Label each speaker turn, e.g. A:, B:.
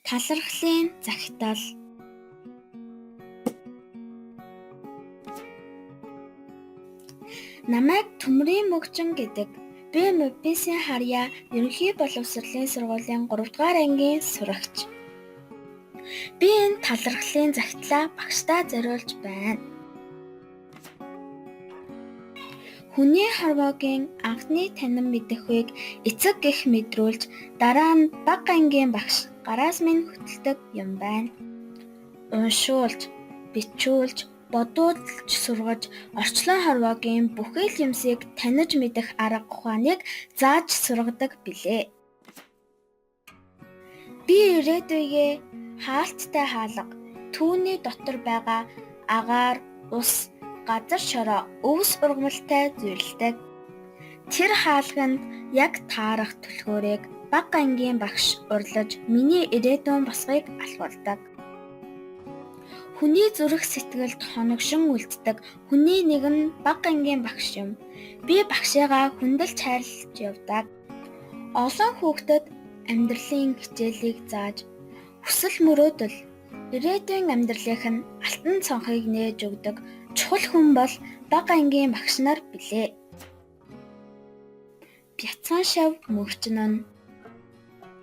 A: Талархлын захидал. Намайг Төмрийн мөгжин гэдэг. Би Мобисын харьяа ерөнхий боловсролын сургуулийн 3 дугаар ангийн сурагч. Би энэ талархлын захидлаа багшдаа зориулж байна. Хүний хорвоогийн анхны танин мэдэхүйг эцэг гэх мэдрүүлж, дараа нь бага ангийн багш гараас минь хөтэлдэг юм байна. Уншуулж, бичүүлж, бодуулж сургаж, орчлон хорвоогийн бүхэл юмсыг таних мэдэх арга ухааныг зааж сургадаг билээ. Би ирээдүйгээ хаалттай хаалга, түүний дотор байгаа агаар, ус, газар шороо өвс ургамалтай зүйрлдэг. Тэр хаалганд яг таарах түлхүүрийг бага ангийн багш урлаж миний ирээдүйн босгыг алхуулдаг. Хүний зүрх сэтгэлд хоногшин үлддэг хүний нэгэн бага ангийн багш юм. Би багшаагаа хүндэлж хайрлаж явдаг. Олон хүүхдэд амьдралын хичээлийг зааж, хүсэл мөрөөдөл, ирээдүйн амьдралынх нь алтан цонхыг нээж өгдөг чухал хүн бол бага ангийн багш нар билээ. Бяцхан шав мөвчнөн.